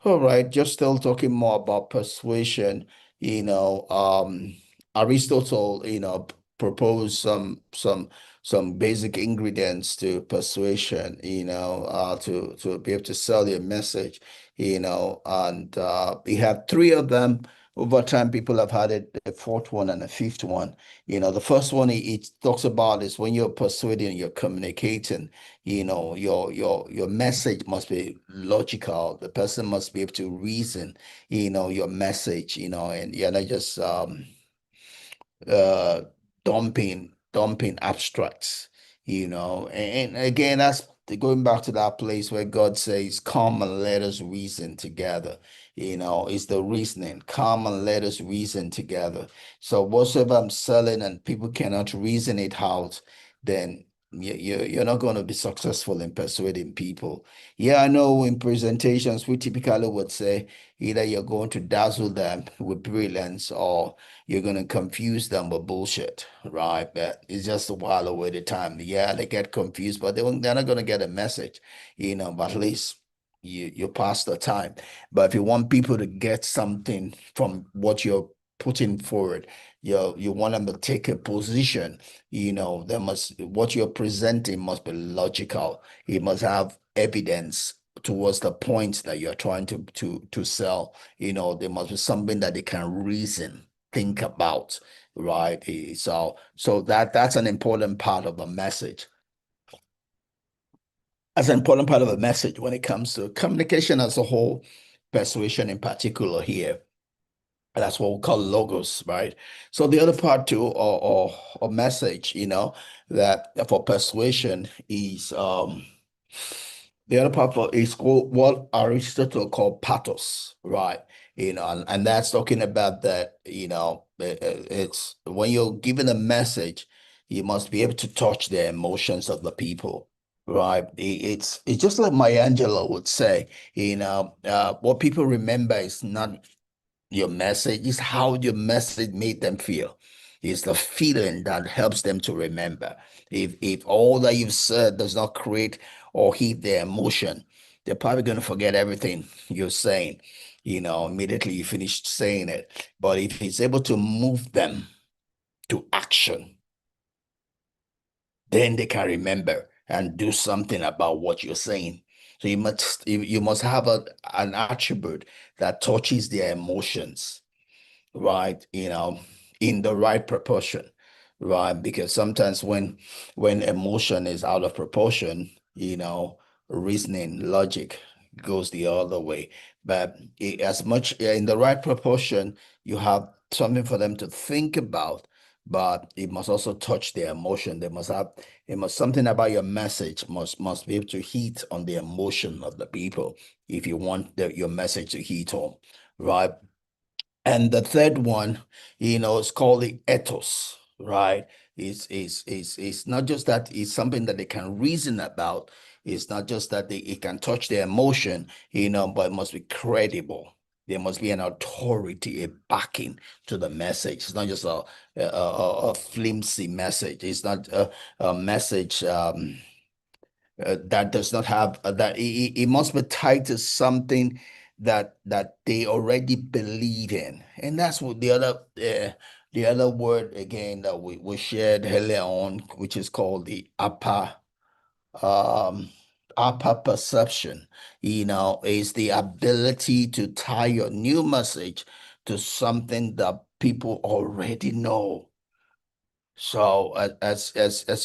All right, just still talking more about persuasion. You know, Aristotle, proposed some basic ingredients to persuasion, to be able to sell your message, and he had three of them. Over time, people have had it, the fourth one and the fifth one. The first one he talks about is when you're persuading, you're communicating. Your message must be logical. The person must be able to reason, your message, and you're not just uh dumping abstracts, and again, that's going back to that place where God says, come and let us reason together. It's the reasoning. Come and let us reason together. So whatsoever I'm selling and people cannot reason it out, then you're not going to be successful in persuading people. Yeah, I know in presentations we typically would say either you're going to dazzle them with brilliance, or you're going to confuse them with bullshit, right? But it's just a while away the time. Yeah, they get confused, but they're not going to get a message, but at least you pass the time. But if you want people to get something from what you're putting forward, you want them to take a position, what you're presenting must be logical. It must have evidence towards the point that you're trying to sell. There must be something that they can reason, think about, right? So that's an important part of the message. That's an important part of the message when it comes to communication as a whole, persuasion in particular here. That's what we call logos, right? So the other part too, or message, that for persuasion is the other part for is called what Aristotle called pathos, right? And that's talking about that, it's when you're given a message, you must be able to touch the emotions of the people, right? It's just like Maya Angelou would say, what people remember is not your message, is how your message made them feel. It's the feeling that helps them to remember. If all that you've said does not create or heat their emotion, they're probably going to forget everything you're saying, immediately you finish saying it. But if it's able to move them to action, then they can remember and do something about what you're saying. So you must have an attribute that touches their emotions, right? In the right proportion, right? Because sometimes when emotion is out of proportion, reasoning, logic goes the other way. But as much in the right proportion, you have something for them to think about, but it must also touch their emotion. Something about your message must be able to hit on the emotion of the people if you want your message to hit home, right? And the third one, is called the ethos, right? It's not just that it's something that they can reason about. It's not just that it can touch their emotion, but it must be credible. There must be an authority, a backing to the message. It's not just a flimsy message. It's not a message that does not have that. It must be tied to something that they already believe in, and that's what the other word again that we shared earlier on, which is called the um upper perception. Is the ability to tie your new message to something that people already know. So as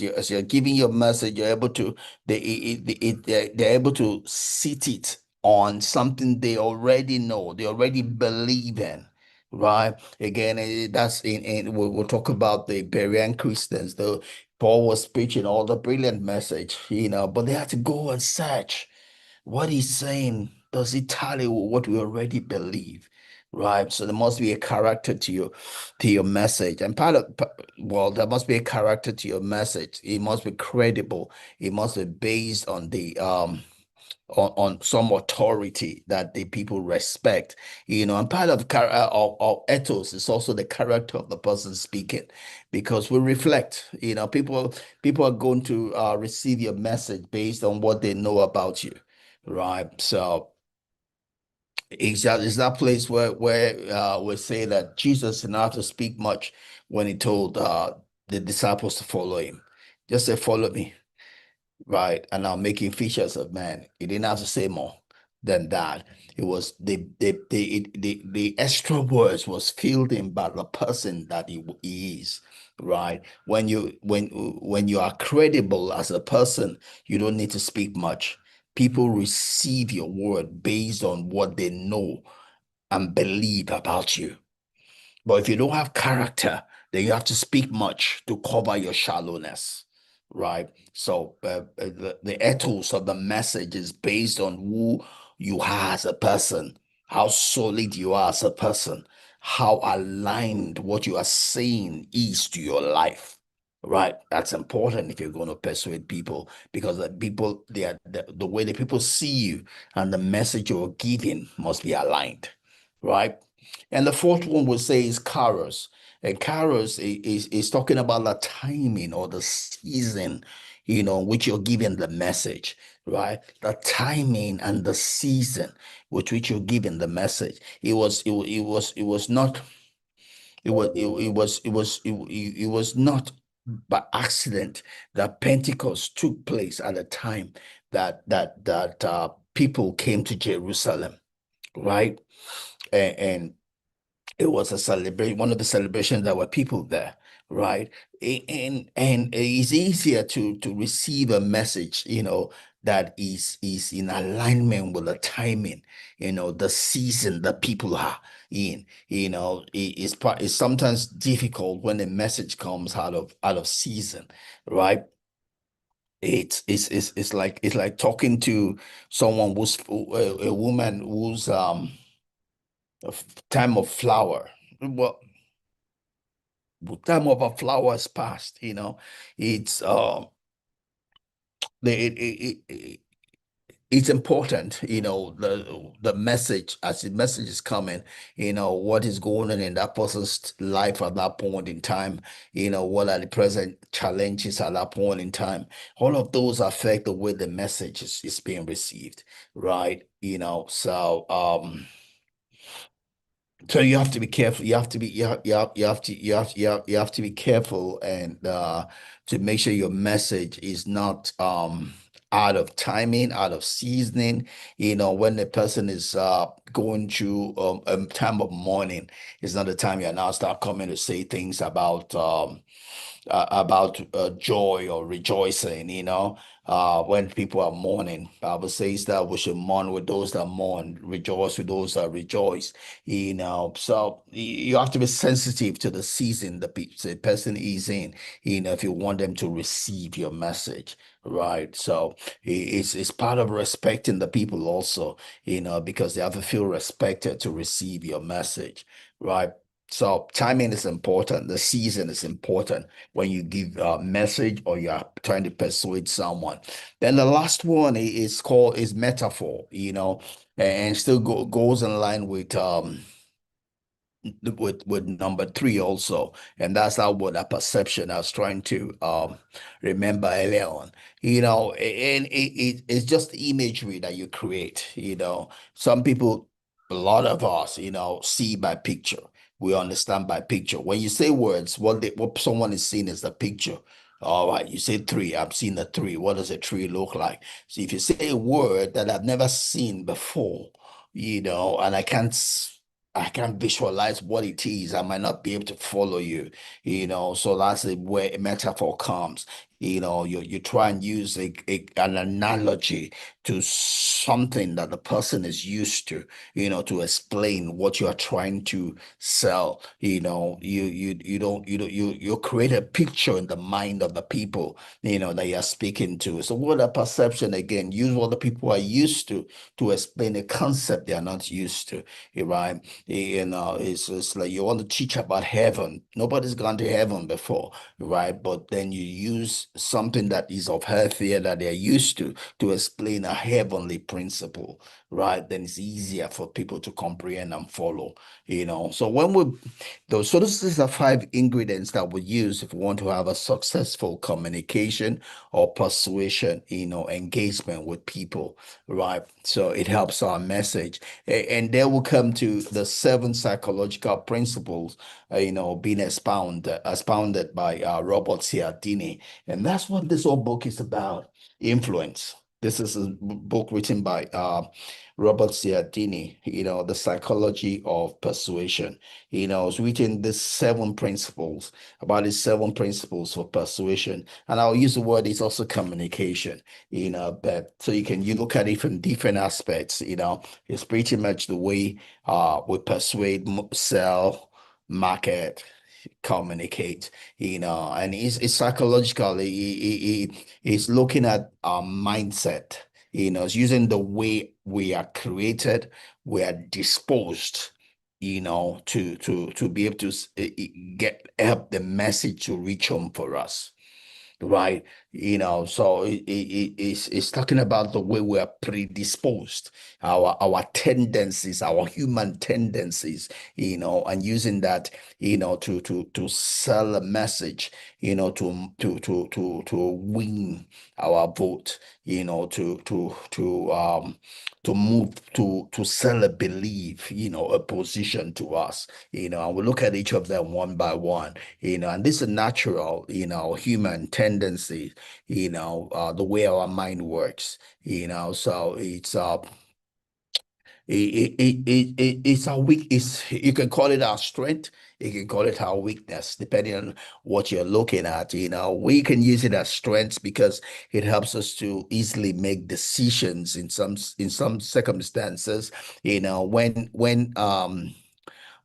you're giving your message, you're able to they're able to sit it on something they already know, they already believe in, right? Again, that's in we'll talk about the Berean Christians. The Paul was preaching all the brilliant message, but they had to go and search what he's saying. Does it tally with what we already believe? Right. So there must be a character to your message. And well, there must be a character to your message. It must be credible. It must be based on the on some authority that the people respect. And part of ethos is also the character of the person speaking, because we reflect. People are going to receive your message based on what they know about you, right? So Exactly. It's that place where we say that Jesus did not have to speak much when he told the disciples to follow him. Just say, follow me, right? And I'm making fishers of man. He didn't have to say more than that. It was the extra words was filled in by the person that he is, right? When you are credible as a person, you don't need to speak much. People receive your word based on what they know and believe about you. But if you don't have character, then you have to speak much to cover your shallowness, right? So the ethos of the message is based on who you are as a person, how solid you are as a person, how aligned what you are saying is to your life. Right, that's important if you're going to persuade people because the way the people see you and the message you're giving must be aligned, right? And the fourth one we'll say is Kairos. And Kairos is talking about the timing or the season, which you're giving the message, right? The timing and the season with which you're giving the message. It was not it was not by accident that Pentecost took place at a time that people came to Jerusalem, right? And it was a celebration, one of the celebrations that were people there, right? And it's easier to receive a message, that is in alignment with the timing, the season that people are in. It's sometimes difficult when a message comes out of season, right? It's like talking to someone who's a woman who's time of flower. Well, time of a flower has passed, it's it's important, the message as the message is coming, what is going on in that person's life at that point in time, what are the present challenges at that point in time. All of those affect the way the message is being received, right? So you have to be careful. You have to be you have to be careful and to make sure your message is not out of timing, out of seasoning. When the person is going through a time of mourning, it's not the time you now start coming to say things about joy or rejoicing, when people are mourning. Bible says that we should mourn with those that mourn, rejoice with those that rejoice, So you have to be sensitive to the season the person is in, if you want them to receive your message, right? So it's part of respecting the people also, because they have to feel respected to receive your message, right? So timing is important. The season is important when you give a message or you are trying to persuade someone. Then the last one is metaphor, and still goes in line with number three also, and that's our word, that perception I was trying to remember earlier on. And it's just imagery that you create. Some people, a lot of us, see by picture. We understand by picture. When you say words, what someone is seeing is the picture. All right, you say tree. I've seen the tree. What does a tree look like? So if you say a word that I've never seen before, and I can't visualize what it is. I might not be able to follow you, So that's the way a metaphor comes. You try and use an analogy to something that the person is used to, to explain what you are trying to sell. You create a picture in the mind of the people, that you're speaking to. So what a perception again, use what the people are used to explain a concept they are not used to, right? It's like you want to teach about heaven. Nobody's gone to heaven before, right? But then you use something that is of earth here that they're used to explain a heavenly principle, right, then it's easier for people to comprehend and follow, So when we those so this is the five ingredients that we use if we want to have a successful communication or persuasion, engagement with people, right? So it helps our message. And then we'll come to the seven psychological principles, being expounded by Robert Cialdini. And that's what this whole book is about, influence. This is a book written by Robert Cialdini, The Psychology of Persuasion. It's written these seven principles, about these seven principles for persuasion. And I'll use the word, it's also communication, but so you look at it from different aspects, it's pretty much the way we persuade, sell, market, communicate, and it's psychologically, it's looking at our mindset, it's using the way we are created, we are disposed, to be able to get help the message to reach home for us. Right. So it's talking about the way we are predisposed, our tendencies, our human tendencies, and using that, to sell a message, to win our vote, to move to sell a belief, a position to us, and we look at each of them one by one, and this is natural, human tendency, the way our mind works, so it's a weak, you can call it our strength, you can call it our weakness, depending on what you're looking at. We can use it as strengths because it helps us to easily make decisions in some circumstances,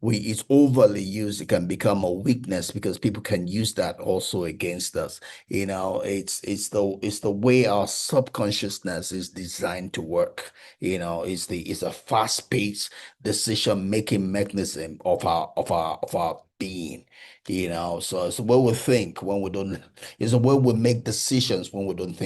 when it's overly used, it can become a weakness because people can use that also against us. It's the way our subconsciousness is designed to work. It's a fast-paced decision-making mechanism of our being. So it's the way we think when we don't, it's the way we make decisions when we don't think